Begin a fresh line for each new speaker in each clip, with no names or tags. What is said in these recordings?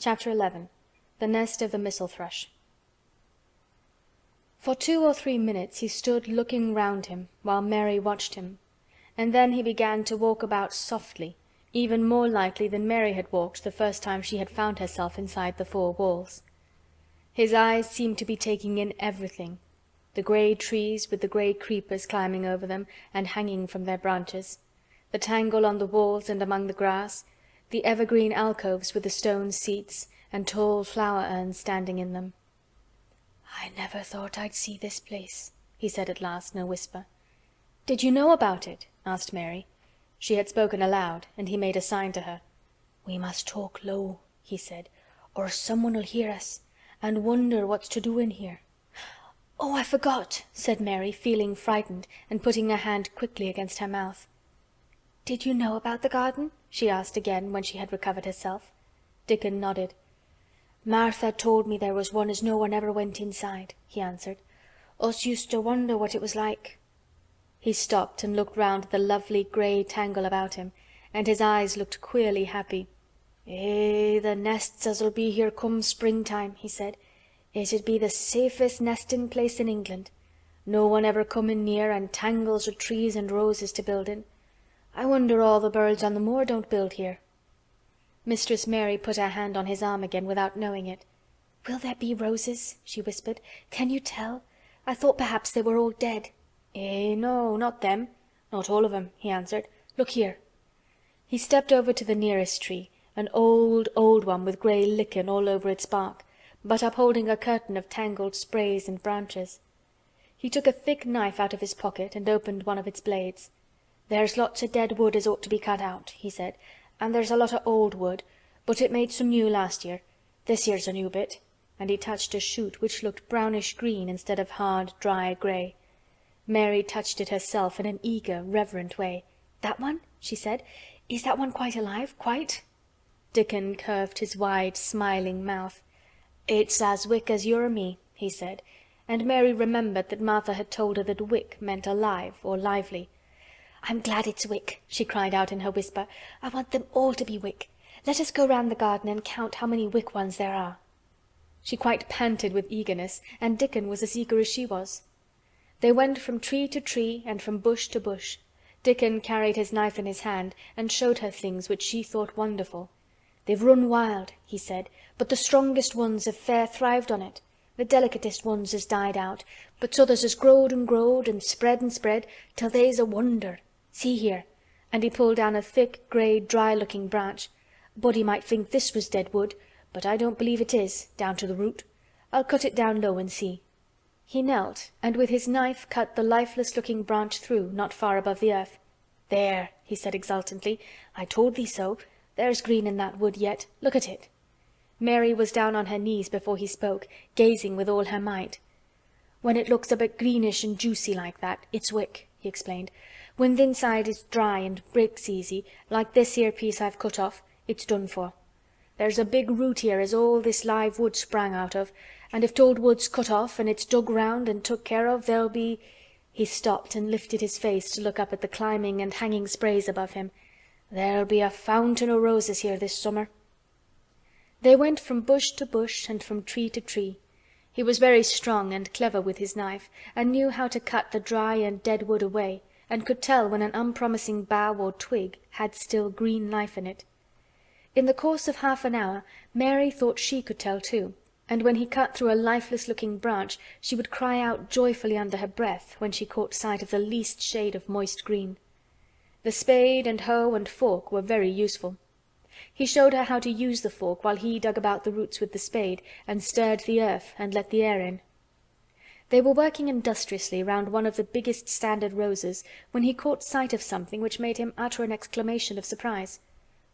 Chapter 11. The Nest of the Mistle Thrush. For 2 or 3 minutes he stood looking round him, while Mary watched him, and then he began to walk about softly, even more lightly than Mary had walked the first time she had found herself inside the 4 walls. His eyes seemed to be taking in everything, the grey trees with the grey creepers climbing over them and hanging from their branches, the tangle on the walls and among the grass, the evergreen alcoves with the stone seats and tall flower urns standing in them. "I never thought I'd see this place," he said at last in a whisper. "Did you know about it?" asked Mary. She had spoken aloud, and he made a sign to her. "We must talk low," he said, "or someone'll hear us, and wonder what's to do in here." "Oh, I forgot," said Mary, feeling frightened, and putting her hand quickly against her mouth. "Did you know about the garden?" she asked again, when she had recovered herself. Dickon nodded. "Martha told me there was one as no one ever went inside," he answered. "Us used to wonder what it was like." He stopped and looked round at the lovely grey tangle about him, and his eyes looked queerly happy. The nests as'll be here come springtime," he said. "It'd be the safest nesting place in England. No one ever comin' near, and tangles o' trees and roses to build in. I wonder all the birds on the moor don't build here." Mistress Mary put her hand on his arm again without knowing it. "Will there be roses?" she whispered. "Can you tell? I thought perhaps they were all dead." No, not them. Not all of 'em," he answered. "Look here." He stepped over to the nearest tree, an old one with grey lichen all over its bark, but upholding a curtain of tangled sprays and branches. He took a thick knife out of his pocket and opened one of its blades. "There's lots o' dead wood as ought to be cut out," he said, "and there's a lot o' old wood, but it made some new last year. This here's a new bit," and he touched a shoot which looked brownish-green instead of hard, dry grey. Mary touched it herself in an eager, reverent way. "That one?" she said. "Is that one quite alive, quite?" Dickon curved his wide, smiling mouth. "It's as wick as you or me," he said, and Mary remembered that Martha had told her that wick meant alive or lively. "I'm glad it's wick," she cried out in her whisper. "I want them all to be wick. Let us go round the garden and count how many wick ones there are." She quite panted with eagerness, and Dickon was as eager as she was. They went from tree to tree and from bush to bush. Dickon carried his knife in his hand and showed her things which she thought wonderful. "They've run wild," he said, "but the strongest ones have fair thrived on it. The delicatest ones has died out, but t'others has growed and spread till they's a wonder. See here," and he pulled down a thick, grey, dry-looking branch. "A body might think this was dead wood, but I don't believe it is, down to the root. I'll cut it down low and see." He knelt, and with his knife cut the lifeless-looking branch through, not far above the earth. "There," he said exultantly. "I told thee so. There's green in that wood yet. Look at it." Mary was down on her knees before he spoke, gazing with all her might. "When it looks a bit greenish and juicy like that, it's wick," he explained. "When th' inside is dry and breaks easy, like this here piece I've cut off, it's done for. There's a big root here as all this live wood sprang out of, and if t'old wood's cut off and it's dug round and took care of, there'll be—" He stopped and lifted his face to look up at the climbing and hanging sprays above him. "There'll be a fountain o' roses here this summer." They went from bush to bush and from tree to tree. He was very strong and clever with his knife, and knew how to cut the dry and dead wood away, and could tell when an unpromising bough or twig had still green life in it. In the course of half an hour Mary thought she could tell too, and when he cut through a lifeless-looking branch she would cry out joyfully under her breath when she caught sight of the least shade of moist green. The spade and hoe and fork were very useful. He showed her how to use the fork while he dug about the roots with the spade and stirred the earth and let the air in. They were working industriously round one of the biggest standard roses when he caught sight of something which made him utter an exclamation of surprise.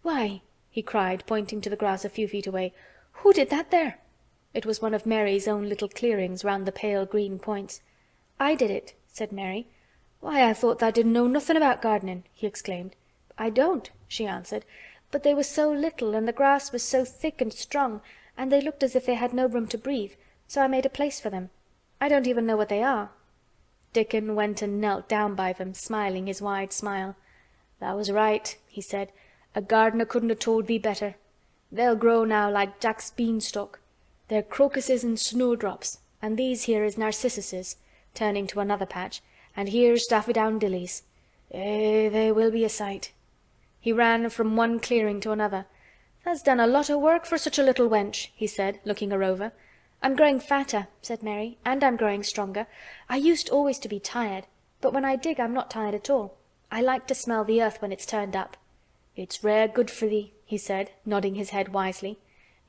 "Why," he cried, pointing to the grass a few feet away, "who did that there?" It was one of Mary's own little clearings round the pale green points. "I did it," said Mary. "Why, I thought tha didn't know nothing about gardening," he exclaimed. "I don't," she answered, "but they were so little and the grass was so thick and strong, and they looked as if they had no room to breathe, so I made a place for them. I don't even know what they are." Dickon went and knelt down by them, smiling his wide smile. "Tha was right," he said. "A gardener couldn't have told thee better. They'll grow now like Jack's beanstalk. They're crocuses and snowdrops, and these here is narcissuses," turning to another patch, "and here's daffodowndillies. Eh, they will be a sight." He ran from one clearing to another. "Tha's done a lot o' work for such a little wench," he said, looking her over. "I'm growing fatter," said Mary, "and I'm growing stronger. I used always to be tired, but when I dig I'm not tired at all. I like to smell the earth when it's turned up." "It's rare good for thee," he said, nodding his head wisely.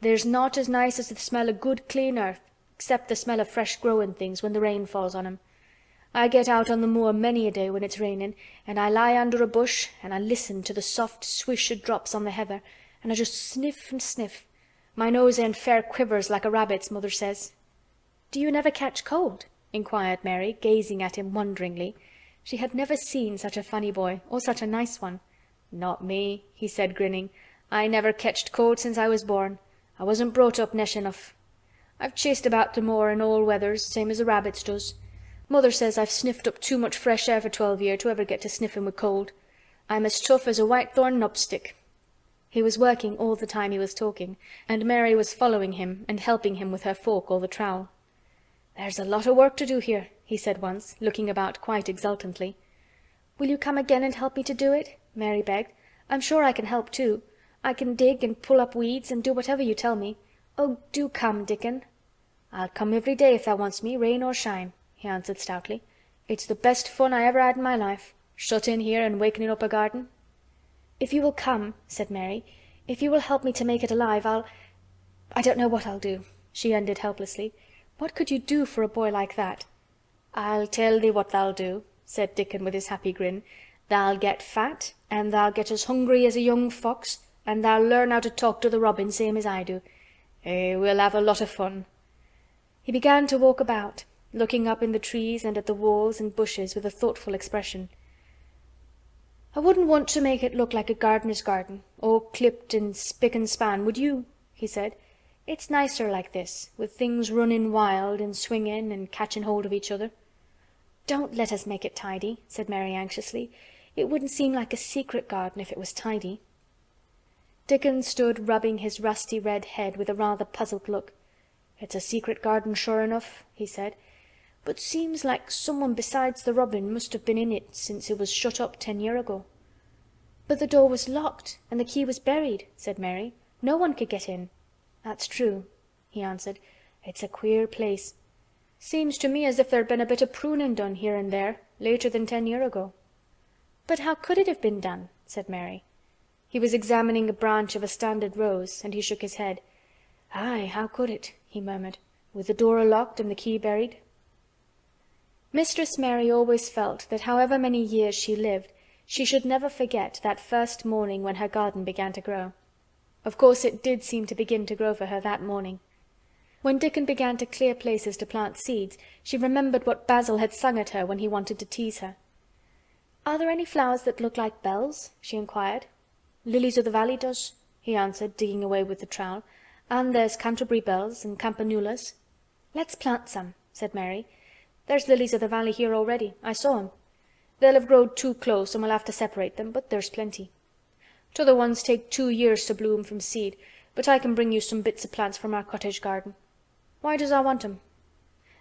"There's naught as nice as the smell o' good clean earth, except the smell of fresh growin' things when the rain falls on 'em. I get out on the moor many a day when it's rainin', and I lie under a bush and I listen to the soft swish o' drops on the heather, and I just sniff and sniff. My nose end fair quivers like a rabbit's, mother says." "Do you never catch cold?" inquired Mary, gazing at him wonderingly. She had never seen such a funny boy, or such a nice one. "Not me," he said, grinning. "I never ketched cold since I was born. I wasn't brought up nesh enough. I've chased about the moor in all weathers, same as the rabbits does. Mother says I've sniffed up too much fresh air for 12 year to ever get to sniffing with cold. I'm as tough as a whitethorn knobstick." He was working all the time he was talking, and Mary was following him and helping him with her fork or the trowel. "There's a lot of work to do here," he said once, looking about quite exultantly. "Will you come again and help me to do it?" Mary begged. "I'm sure I can help too. I can dig and pull up weeds and do whatever you tell me. Oh, do come, Dickon." "I'll come every day if thou wants me, rain or shine," he answered stoutly. "It's the best fun I ever had in my life, shut in here and wakening up a garden." "If you will come," said Mary, "if you will help me to make it alive, I don't know what I'll do," she ended helplessly. "What could you do for a boy like that?" "I'll tell thee what thou'll do," said Dickon with his happy grin. "Thou'll get fat, and thou'll get as hungry as a young fox, and thou'll learn how to talk to the robin same as I do. Eh, we'll have a lot of fun." He began to walk about, looking up in the trees and at the walls and bushes with a thoughtful expression. "I wouldn't want to make it look like a gardener's garden, all clipped and spick and span, would you?" he said. "It's nicer like this, with things running wild and swinging and catching hold of each other." "Don't let us make it tidy," said Mary anxiously. "It wouldn't seem like a secret garden if it was tidy." Dickon stood rubbing his rusty red head with a rather puzzled look. "It's a secret garden sure enough," he said, "but seems like someone besides the robin must have been in it since it was shut up 10 year ago." "But the door was locked and the key was buried," said Mary. "No one could get in." "That's true," he answered. "It's a queer place. Seems to me as if there'd been a bit of pruning done here and there, later than 10 year ago." "But how could it have been done?" said Mary. He was examining a branch of a standard rose, and he shook his head. "Aye, how could it?" he murmured. "With the door locked and the key buried." Mistress Mary always felt that however many years she lived, she should never forget that first morning when her garden began to grow. Of course it did seem to begin to grow for her that morning. When Dickon began to clear places to plant seeds, she remembered what Basil had sung at her when he wanted to tease her. "Are there any flowers that look like bells?" she inquired. "Lilies of the valley does," he answered, digging away with the trowel. "And there's Canterbury bells and campanulas." "Let's plant some," said Mary. "There's lilies of the valley here already. I saw 'em. They'll have growed too close and we'll have to separate them, but there's plenty. T'other ones take 2 years to bloom from seed, but I can bring you some bits of plants from our cottage garden. Why does I want 'em?"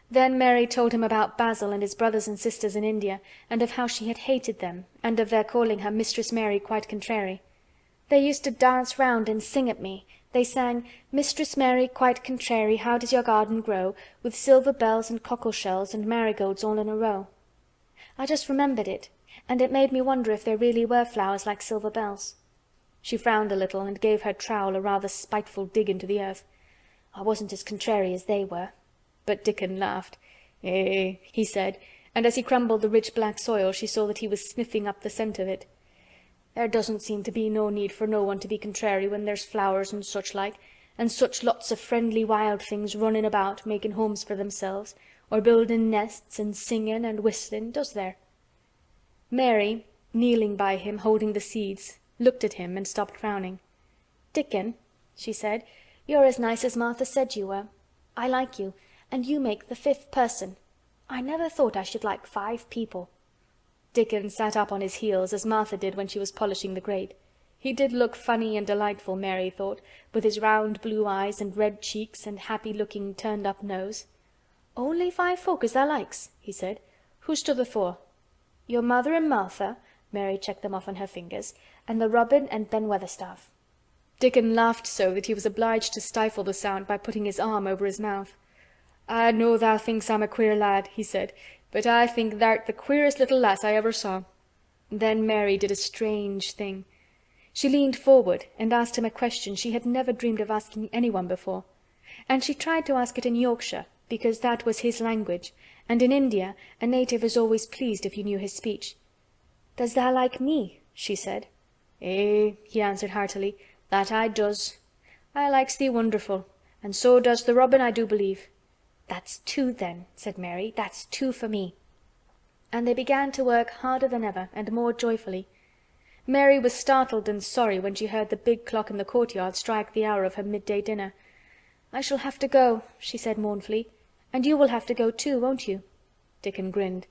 Then Mary told him about Basil and his brothers and sisters in India, and of how she had hated them, and of their calling her Mistress Mary quite contrary. "They used to dance round and sing at me. They sang, 'Mistress Mary quite contrary, how does your garden grow, with silver bells and cockle shells and marigolds all in a row?' I just remembered it, and it made me wonder if there really were flowers like silver bells." She frowned a little and gave her trowel a rather spiteful dig into the earth. "I wasn't as contrary as they were." But Dickon laughed. "Eh," he said, and as he crumbled the rich black soil she saw that he was sniffing up the scent of it. "There doesn't seem to be no need for no one to be contrary when there's flowers and such like, and such lots of friendly wild things running about making homes for themselves, or building nests and singing and whistling, does there?" Mary, kneeling by him holding the seeds, looked at him and stopped frowning. "Dickon," she said, "you're as nice as Martha said you were. I like you, and you make the 5th person. I never thought I should like 5 people." Dickon sat up on his heels as Martha did when she was polishing the grate. He did look funny and delightful, Mary thought, with his round blue eyes and red cheeks and happy-looking turned-up nose. "Only 5 folk as thou likes," he said. "Who's t'other 4? "Your mother and Martha," Mary checked them off on her fingers, "and the Robin and Ben Weatherstaff." Dickon laughed so that he was obliged to stifle the sound by putting his arm over his mouth. "I know thou thinks I'm a queer lad," he said, "but I think thou'rt the queerest little lass I ever saw." Then Mary did a strange thing. She leaned forward and asked him a question she had never dreamed of asking anyone before. And she tried to ask it in Yorkshire, because that was his language, and in India a native is always pleased if you knew his speech. "Does thou like me?" she said. "Eh," he answered heartily, "that I does. I likes thee wonderful, and so does the Robin, I do believe." "That's 2 then," said Mary. "That's 2 for me." And they began to work harder than ever and more joyfully. Mary was startled and sorry when she heard the big clock in the courtyard strike the hour of her midday dinner. "I shall have to go," she said mournfully. "And you will have to go too, won't you?" Dickon grinned.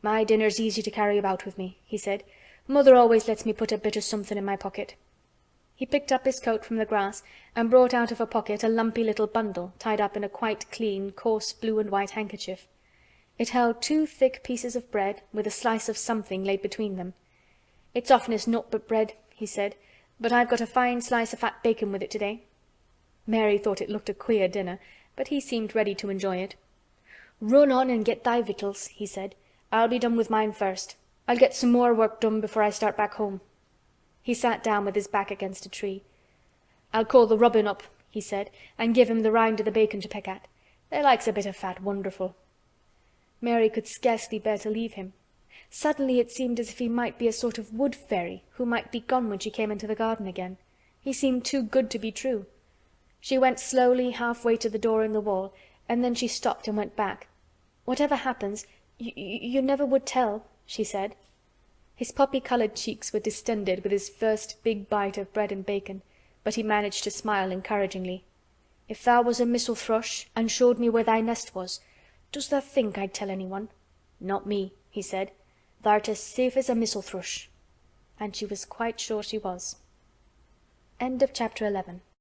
"My dinner's easy to carry about with me," he said. "Mother always lets me put a bit of something in my pocket." He picked up his coat from the grass and brought out of a pocket a lumpy little bundle tied up in a quite clean, coarse blue and white handkerchief. It held 2 thick pieces of bread with a slice of something laid between them. "It's oftenest naught but bread," he said, "but I've got a fine slice of fat bacon with it today." Mary thought it looked a queer dinner, but he seemed ready to enjoy it. "Run on and get thy victuals," he said. "I'll be done with mine first. I'll get some more work done before I start back home." He sat down with his back against a tree. "I'll call the Robin up," he said, "and give him the rind of the bacon to peck at. They likes a bit of fat wonderful." Mary could scarcely bear to leave him. Suddenly it seemed as if he might be a sort of wood fairy who might be gone when she came into the garden again. He seemed too good to be true. She went slowly halfway to the door in the wall, and then she stopped and went back. "Whatever happens, you never would tell," she said. His poppy-colored cheeks were distended with his first big bite of bread and bacon, but he managed to smile encouragingly. "If thou was a missel thrush and showed me where thy nest was, does thou think I'd tell anyone?" "Not me," he said. "Thou'rt as safe as a missel thrush." And she was quite sure she was. End of chapter 11.